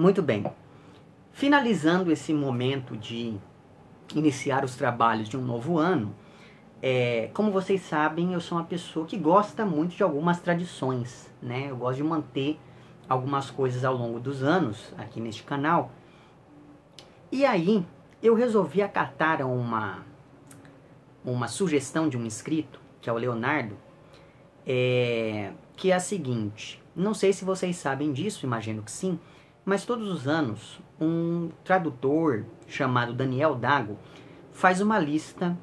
Muito bem. Finalizando esse momento de iniciar os trabalhos de um novo ano, como vocês sabem, eu sou uma pessoa que gosta muito de algumas tradições, né? Eu gosto de manter algumas coisas ao longo dos anos aqui neste canal. E aí, eu resolvi acatar uma sugestão de um inscrito, que é o Leonardo, que é a seguinte: não sei se vocês sabem disso, imagino que sim, mas todos os anos um tradutor chamado Daniel Dago faz uma lista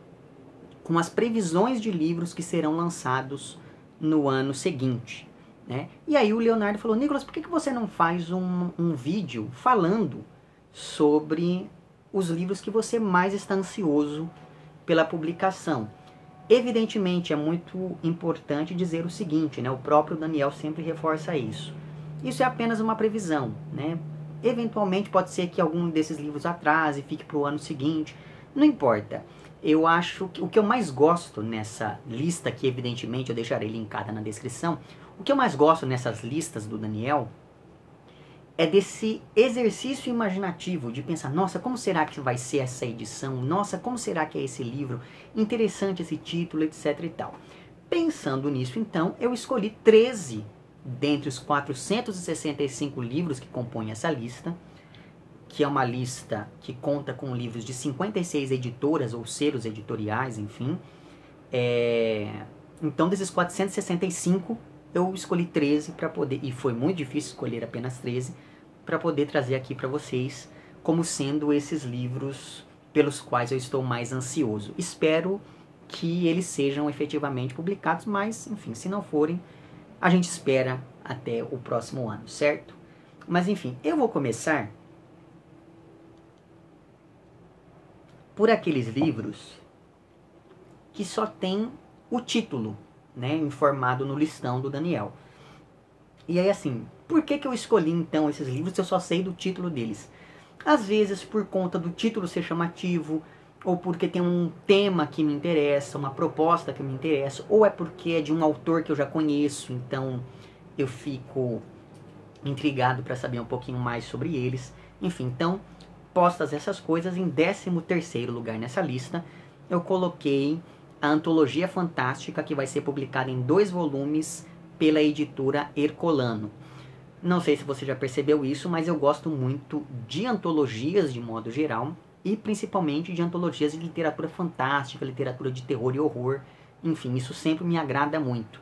com as previsões de livros que serão lançados no ano seguinte, né? E aí o Leonardo falou: Nicolas, por que você não faz um vídeo falando sobre os livros que você mais está ansioso pela publicação? Evidentemente é muito importante dizer o seguinte, né? O próprio Daniel sempre reforça isso. Isso é apenas uma previsão, né? Eventualmente pode ser que algum desses livros atrase, fique para o ano seguinte, não importa. Eu acho que o que eu mais gosto nessa lista, que evidentemente eu deixarei linkada na descrição, o que eu mais gosto nessas listas do Daniel é desse exercício imaginativo de pensar: nossa, como será que vai ser essa edição? Nossa, como será que é esse livro? Interessante esse título, etc e tal. Pensando nisso, então, eu escolhi 13 dentre os 465 livros que compõem essa lista, que é uma lista que conta com livros de 56 editoras ou selos editoriais, enfim. Então, desses 465, eu escolhi 13 para poder, e foi muito difícil escolher apenas 13, para poder trazer aqui para vocês como sendo esses livros pelos quais eu estou mais ansioso. Espero que eles sejam efetivamente publicados, mas, enfim, se não forem, a gente espera até o próximo ano, certo? Mas, enfim, eu vou começar por aqueles livros que só tem o título, né, informado no listão do Daniel. E aí, assim, por que eu escolhi então esses livros se eu só sei do título deles? Às vezes por conta do título ser chamativo, ou porque tem um tema que me interessa, uma proposta que me interessa, ou é porque é de um autor que eu já conheço, então eu fico intrigado para saber um pouquinho mais sobre eles. Enfim, então, postas essas coisas, em 13º lugar nessa lista, eu coloquei a Antologia Fantástica, que vai ser publicada em 2 volumes pela editora Hercolano. Não sei se você já percebeu isso, mas eu gosto muito de antologias de modo geral, e principalmente de antologias de literatura fantástica, literatura de terror e horror. Enfim, isso sempre me agrada muito,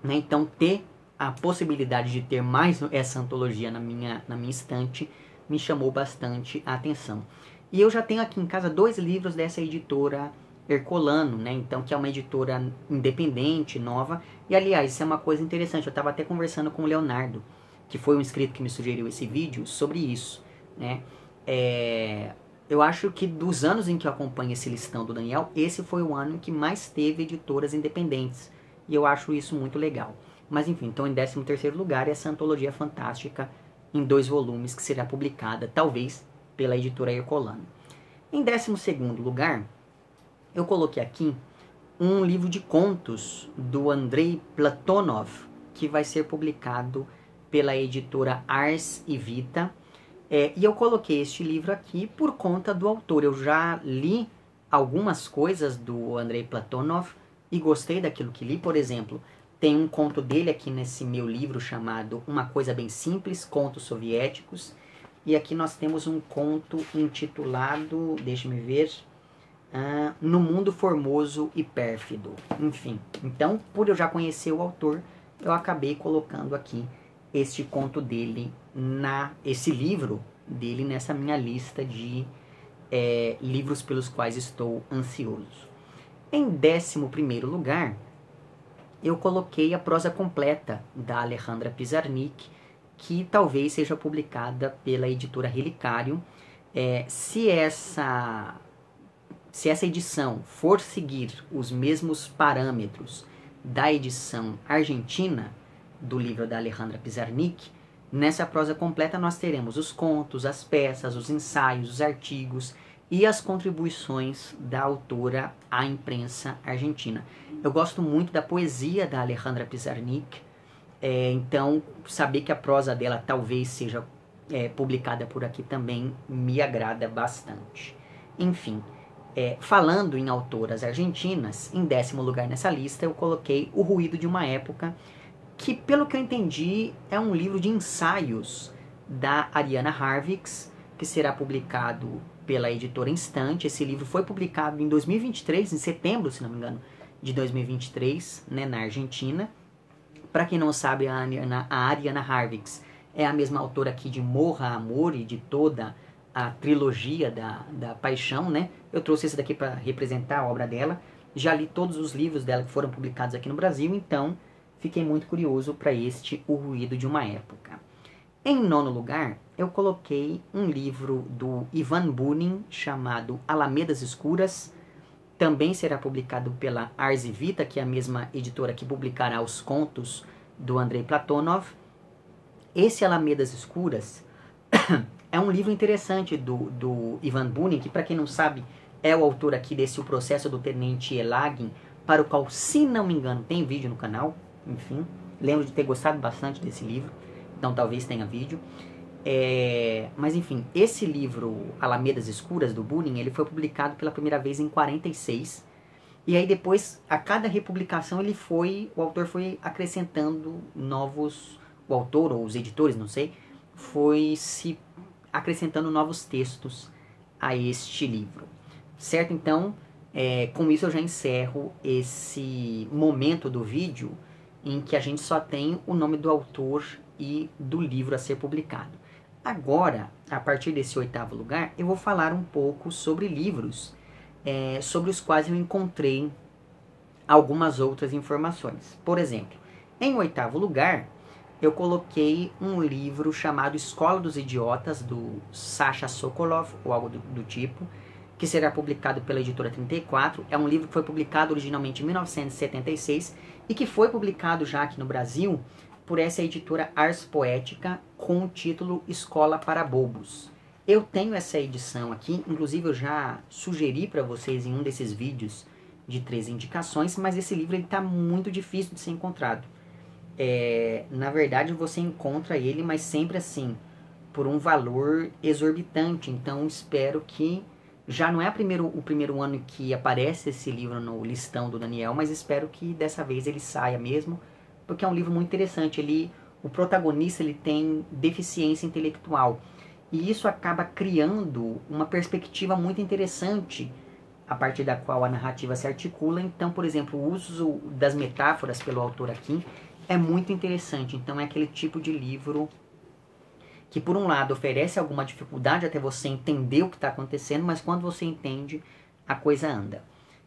né? Então, ter a possibilidade de ter mais essa antologia na minha estante me chamou bastante a atenção. E eu já tenho aqui em casa 2 livros dessa editora Hercolano, né? Então, que é uma editora independente, nova. E, aliás, isso é uma coisa interessante. Eu estava até conversando com o Leonardo, que foi um inscrito que me sugeriu esse vídeo, sobre isso, né? Eu acho que dos anos em que eu acompanho esse listão do Daniel, esse foi o ano que mais teve editoras independentes. E eu acho isso muito legal. Mas, enfim, então em 13º lugar, essa antologia fantástica em 2 volumes, que será publicada, talvez, pela editora Hercolano. Em 12º lugar, eu coloquei aqui um livro de contos do Andrei Platonov, que vai ser publicado pela editora Ars e Vita. E eu coloquei este livro aqui por conta do autor. Eu já li algumas coisas do Andrei Platonov e gostei daquilo que li. Por exemplo, tem um conto dele aqui nesse meu livro chamado Uma Coisa Bem Simples, Contos Soviéticos. E aqui nós temos um conto intitulado, deixe-me ver, No Mundo Formoso e Pérfido. Enfim, então, por eu já conhecer o autor, eu acabei colocando aqui este conto dele, esse livro dele nessa minha lista de livros pelos quais estou ansioso. Em 11º lugar, eu coloquei a prosa completa da Alejandra Pizarnik, que talvez seja publicada pela editora Relicário. Se essa edição for seguir os mesmos parâmetros da edição argentina do livro da Alejandra Pizarnik, nessa prosa completa nós teremos os contos, as peças, os ensaios, os artigos e as contribuições da autora à imprensa argentina. Eu gosto muito da poesia da Alejandra Pizarnik, então saber que a prosa dela talvez seja publicada por aqui também me agrada bastante. Enfim, falando em autoras argentinas, em 10º lugar nessa lista eu coloquei O Ruído de uma Época, que pelo que eu entendi é um livro de ensaios da Ariana Harvix, que será publicado pela editora Instante. Esse livro foi publicado em 2023, em setembro, se não me engano, de 2023, né, na Argentina. Para quem não sabe, a Ariana Harvix é a mesma autora aqui de Morra, Amor e de toda a trilogia da Paixão, né? Eu trouxe esse daqui para representar a obra dela. Já li todos os livros dela que foram publicados aqui no Brasil, então fiquei muito curioso para este O Ruído de uma Época. Em 9º lugar, eu coloquei um livro do Ivan Bunin chamado Alamedas Escuras. Também será publicado pela Ars e Vita, que é a mesma editora que publicará os contos do Andrei Platonov. Esse Alamedas Escuras é um livro interessante do Ivan Bunin, que, para quem não sabe, é o autor aqui desse O Processo do Tenente Elagin, para o qual, se não me engano, tem vídeo no canal. Enfim, lembro de ter gostado bastante desse livro, então talvez tenha vídeo. Mas enfim, esse livro Alamedas Escuras do Bunin, ele foi publicado pela primeira vez em 46. E aí depois, a cada republicação, o autor foi acrescentando novos, o autor ou os editores, não sei, foi se acrescentando novos textos a este livro. Certo? Então, com isso eu já encerro esse momento do vídeo em que a gente só tem o nome do autor e do livro a ser publicado. Agora, a partir desse 8º lugar, eu vou falar um pouco sobre livros sobre os quais eu encontrei algumas outras informações. Por exemplo, em 8º lugar, eu coloquei um livro chamado Escola dos Idiotas, do Sasha Sokolov, ou algo do tipo, que será publicado pela editora 34. É um livro que foi publicado originalmente em 1976 e que foi publicado já aqui no Brasil por essa editora Ars Poética com o título Escola para Bobos. Eu tenho essa edição aqui, inclusive eu já sugeri para vocês em um desses vídeos de 3 indicações, mas esse livro está muito difícil de ser encontrado. Na verdade você encontra ele, mas sempre assim, por um valor exorbitante. Então espero que, já não é o primeiro ano que aparece esse livro no listão do Daniel, mas espero que dessa vez ele saia mesmo, porque é um livro muito interessante. O protagonista ele tem deficiência intelectual, e isso acaba criando uma perspectiva muito interessante, a partir da qual a narrativa se articula. Então, por exemplo, o uso das metáforas pelo autor aqui é muito interessante. Então é aquele tipo de livro que, por um lado, oferece alguma dificuldade até você entender o que está acontecendo, mas quando você entende, a coisa anda.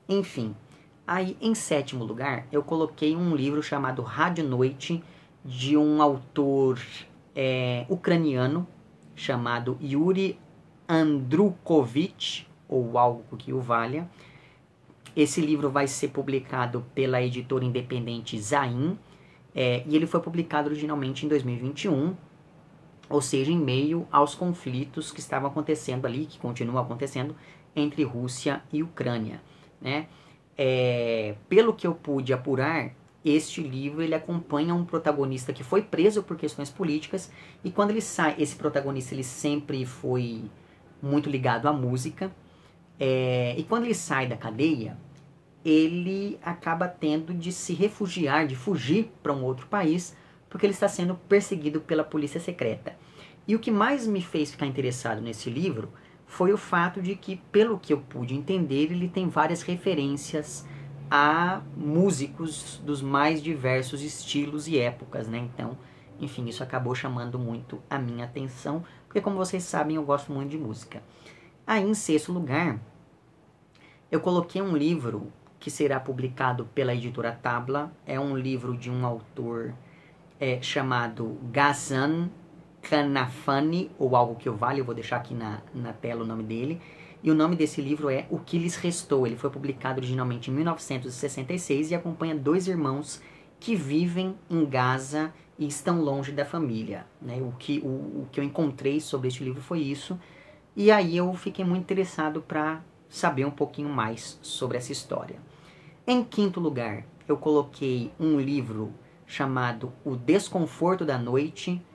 Enfim, aí em 7º lugar, eu coloquei um livro chamado Rádio Noite, de um autor ucraniano, chamado Yuri Andrukovich, ou algo que o valha. Esse livro vai ser publicado pela editora independente Zain, e ele foi publicado originalmente em 2021, ou seja, em meio aos conflitos que estavam acontecendo ali, que continuam acontecendo, entre Rússia e Ucrânia, né? Pelo que eu pude apurar, este livro ele acompanha um protagonista que foi preso por questões políticas, e quando ele sai, esse protagonista ele sempre foi muito ligado à música, e quando ele sai da cadeia, ele acaba tendo de se refugiar, de fugir para um outro país, porque ele está sendo perseguido pela polícia secreta. E o que mais me fez ficar interessado nesse livro foi o fato de que, pelo que eu pude entender, ele tem várias referências a músicos dos mais diversos estilos e épocas, né? Então, enfim, isso acabou chamando muito a minha atenção, porque, como vocês sabem, eu gosto muito de música. Aí, em 6º lugar, eu coloquei um livro que será publicado pela editora Tabla. É um livro de um autor chamado Ghassan Kanafani, ou algo que eu valha. Eu vou deixar aqui na tela o nome dele. E o nome desse livro é O Que Lhes Restou. Ele foi publicado originalmente em 1966 e acompanha 2 irmãos que vivem em Gaza e estão longe da família, né? O que eu encontrei sobre este livro foi isso. E aí eu fiquei muito interessado para saber um pouquinho mais sobre essa história. Em 5º lugar, eu coloquei um livro chamado O Desconforto da Noite,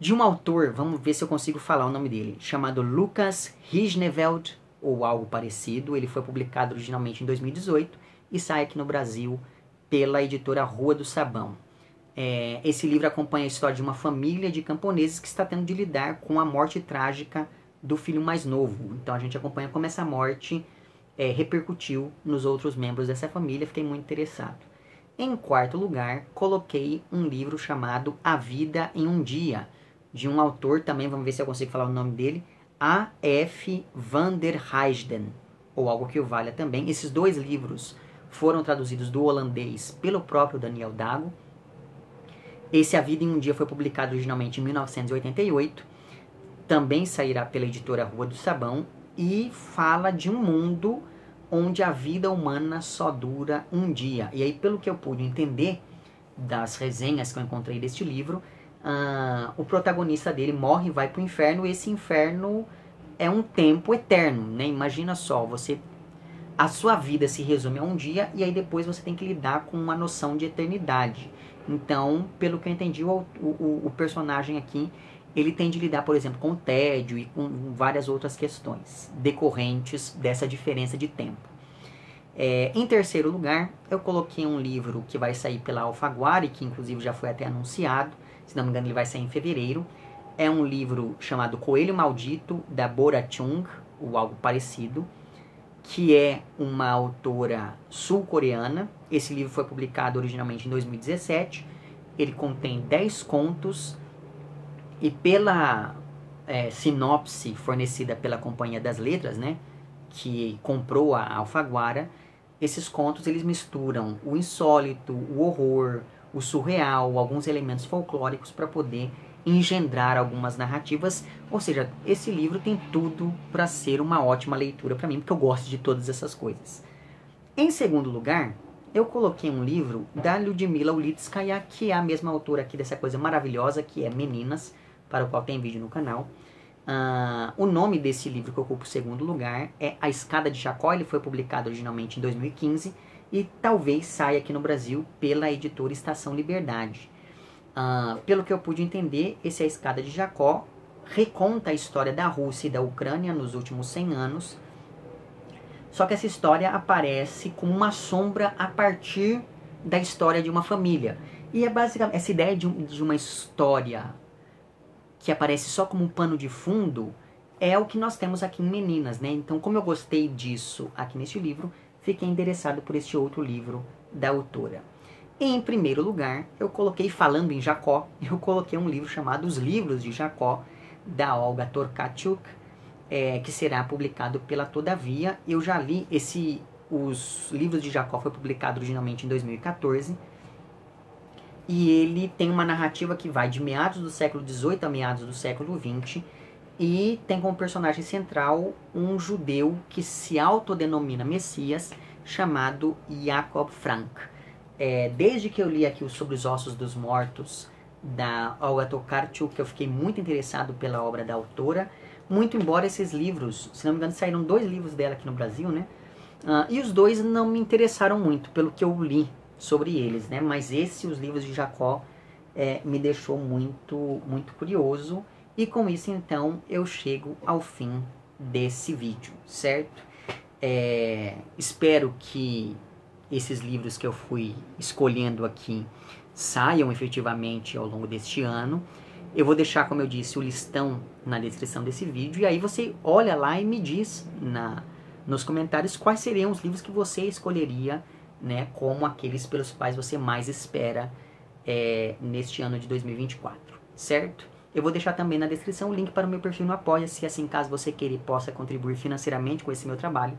de um autor, vamos ver se eu consigo falar o nome dele, chamado Lucas Hirschnefeld, ou algo parecido. Ele foi publicado originalmente em 2018 e sai aqui no Brasil pela editora Rua do Sabão. Esse livro acompanha a história de uma família de camponeses que está tendo de lidar com a morte trágica do filho mais novo. Então a gente acompanha como essa morte repercutiu nos outros membros dessa família. Fiquei muito interessado. Em quarto lugar, coloquei um livro chamado A Vida em um Dia, de um autor também, vamos ver se eu consigo falar o nome dele, A.F. van der Heijden, ou algo que o valha também. Esses dois livros foram traduzidos do holandês pelo próprio Daniel Dago. Esse A Vida em um Dia foi publicado originalmente em 1988, também sairá pela editora Rua do Sabão, e fala de um mundo onde a vida humana só dura um dia. E aí, pelo que eu pude entender das resenhas que eu encontrei deste livro, o protagonista dele morre e vai para o inferno, e esse inferno é um tempo eterno, né? Imagina só, a sua vida se resume a um dia, e aí depois você tem que lidar com uma noção de eternidade. Então, pelo que eu entendi, o personagem aqui, ele tem de lidar, por exemplo, com o tédio e com várias outras questões decorrentes dessa diferença de tempo. Em terceiro lugar, eu coloquei um livro que vai sair pela Alfaguara, que inclusive já foi até anunciado, se não me engano ele vai sair em fevereiro. É um livro chamado Coelho Maldito, da Bora Chung, ou algo parecido, que é uma autora sul-coreana. Esse livro foi publicado originalmente em 2017, ele contém 10 contos, e pela sinopse fornecida pela Companhia das Letras, né, que comprou a Alfaguara, esses contos eles misturam o insólito, o horror, o surreal, alguns elementos folclóricos para poder engendrar algumas narrativas. Ou seja, esse livro tem tudo para ser uma ótima leitura para mim, porque eu gosto de todas essas coisas. Em segundo lugar, eu coloquei um livro da Lyudmila Ulitskaya, que é a mesma autora aqui dessa coisa maravilhosa, que é Meninas, para o qual tem vídeo no canal. O nome desse livro que ocupa o segundo lugar é A Escada de Jacó. Ele foi publicado originalmente em 2015 e talvez saia aqui no Brasil pela editora Estação Liberdade. Pelo que eu pude entender, esse A Escada de Jacó reconta a história da Rússia e da Ucrânia nos últimos 100 anos. Só que essa história aparece como uma sombra a partir da história de uma família. E é basicamente essa ideia de uma história que aparece só como um pano de fundo é o que nós temos aqui em Meninas, né? Então, como eu gostei disso aqui neste livro, fiquei interessado por este outro livro da autora. E, em primeiro lugar, eu coloquei, falando em Jacó, eu coloquei um livro chamado Os Livros de Jacó, da Olga Torkachuk, que será publicado pela Todavia. Eu já li Os Livros de Jacó, foi publicado originalmente em 2014, e ele tem uma narrativa que vai de meados do século XVIII a meados do século XX, e tem como personagem central um judeu que se autodenomina Messias, chamado Jacob Frank. Desde que eu li aqui Sobre os Ossos dos Mortos, da Olga Tokarczuk, eu fiquei muito interessado pela obra da autora, muito embora esses livros, se não me engano, saíram 2 livros dela aqui no Brasil, né? E os 2 não me interessaram muito, pelo que eu li sobre eles, né? Mas Os Livros de Jacó, me deixou muito, muito curioso. E com isso, então, eu chego ao fim desse vídeo, certo? Espero que esses livros que eu fui escolhendo aqui saiam efetivamente ao longo deste ano. Eu vou deixar, como eu disse, o listão na descrição desse vídeo, e aí você olha lá e me diz nos comentários quais seriam os livros que você escolheria, né, como aqueles pelos quais você mais espera neste ano de 2024, certo? Eu vou deixar também na descrição o link para o meu perfil no Apoia-se, assim, caso você queira e possa contribuir financeiramente com esse meu trabalho,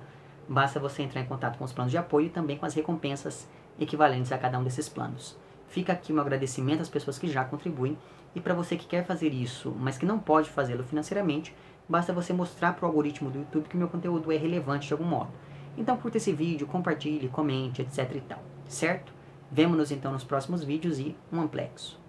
basta você entrar em contato com os planos de apoio e também com as recompensas equivalentes a cada um desses planos. Fica aqui meu agradecimento às pessoas que já contribuem, e para você que quer fazer isso, mas que não pode fazê-lo financeiramente, basta você mostrar para o algoritmo do YouTube que o meu conteúdo é relevante de algum modo. Então curta esse vídeo, compartilhe, comente, etc e tal, certo? Vemo-nos então nos próximos vídeos e um amplexo.